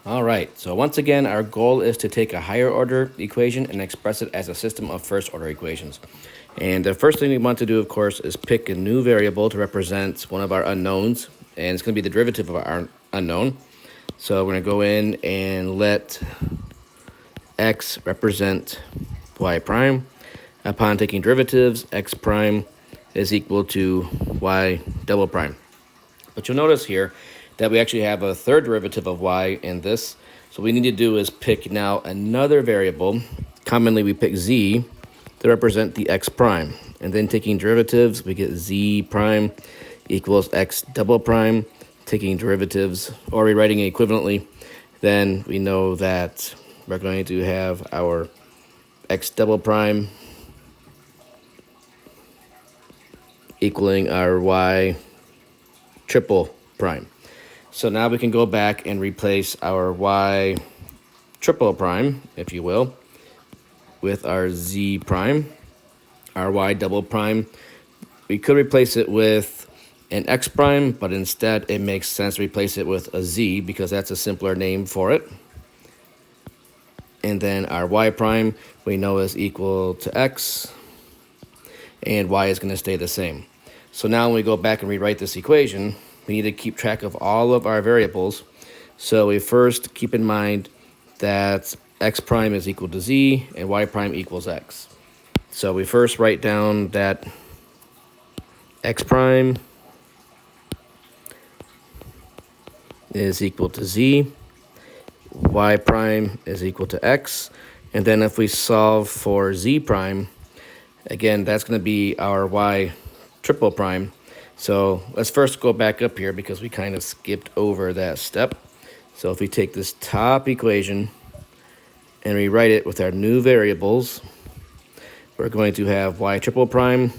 All right, so once again, our goal is to take a higher order equation and express it as a system of first order equations. And the first thing we want to do, of course, is pick a new variable to represent one of our unknowns, and it's going to be the derivative of our unknown. So we're going to go in and let x represent y prime. Upon taking derivatives, x prime is equal to y double prime. But you'll notice here that we actually have a third derivative of y in this. So what we need to do is pick now another variable. Commonly we pick z to represent the x prime. And then taking derivatives, we get z prime equals x double prime. Taking derivatives or rewriting it equivalently, then we know that we're going to have our x double prime equaling our y triple prime. So now we can go back and replace our y triple prime, if you will, with our z prime, our y double prime. We could replace it with an x prime, but instead it makes sense to replace it with a z because that's a simpler name for it. And then our y prime we know is equal to x, and y is going to stay the same. So now when we go back and rewrite this equation, we need to keep track of all of our variables. So we first keep in mind that x prime is equal to z and y prime equals x. So we first write down that x prime is equal to z, y prime is equal to x, and then if we solve for z prime, again, that's going to be our y triple prime. So let's first go back up here because we kind of skipped over that step. So if we take this top equation and rewrite it with our new variables, we're going to have y triple prime,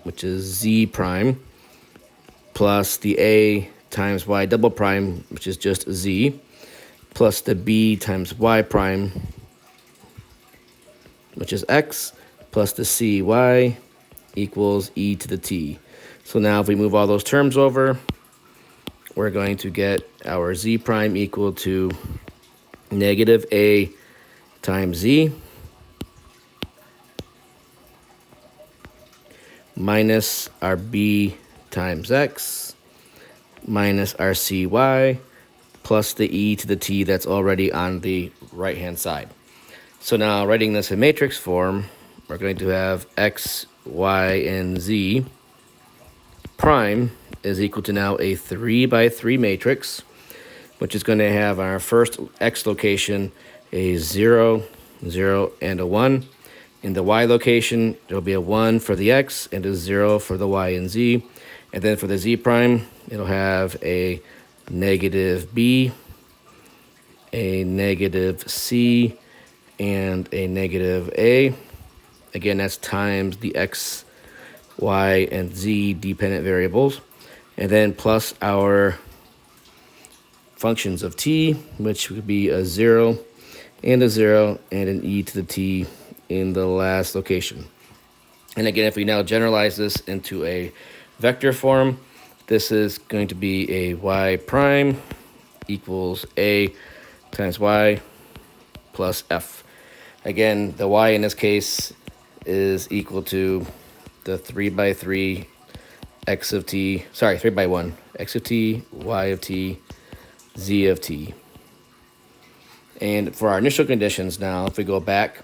which is z prime, plus the a times y double prime, which is just z, plus the b times y prime, which is x, plus the cy equals e to the t. So now if we move all those terms over, we're going to get our z prime equal to negative a times z minus our b times x minus our cy plus the e to the t that's already on the right-hand side. So now writing this in matrix form, we're going to have x, y, and z prime is equal to now a 3 by 3 matrix, which is going to have our first x location a 0, 0, and a 1. In the y location, there will be a 1 for the x and a 0 for the y and z. And then for the z prime, it'll have a negative b, a negative c, and a negative a. Again, that's times the x, y, and z dependent variables. And then plus our functions of t, which would be a 0 and a 0 and an e to the t in the last location. And again, if we now generalize this into a vector form, this is going to be a y prime equals a times y plus f. Again, the y in this case is equal to the 3 by 3 x of t, 3 by 1, x of t, y of t, z of t. And for our initial conditions now, if we go back,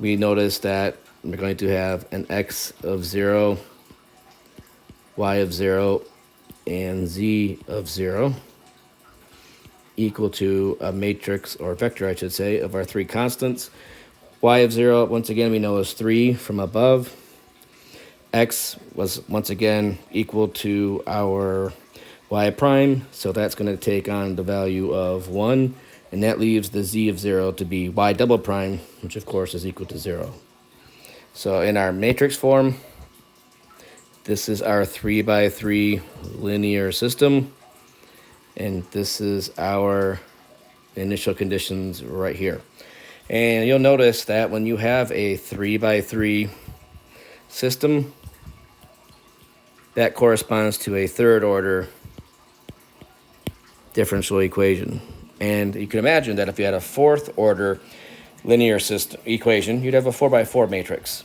we notice that we're going to have an x of 0, y of 0, and z of 0 equal to a matrix, or vector I should say, of our three constants. Y of 0, once again, we know is 3 from above. X was once again equal to our y prime, so that's going to take on the value of 1, and that leaves the z of 0 to be y double prime, which of course is equal to 0. So in our matrix form, this is our 3 by 3 linear system, and this is our initial conditions right here. And you'll notice that when you have a 3 by 3 system, that corresponds to a third order differential equation. And you can imagine that if you had a fourth order linear system equation, you'd have a 4 by 4 matrix.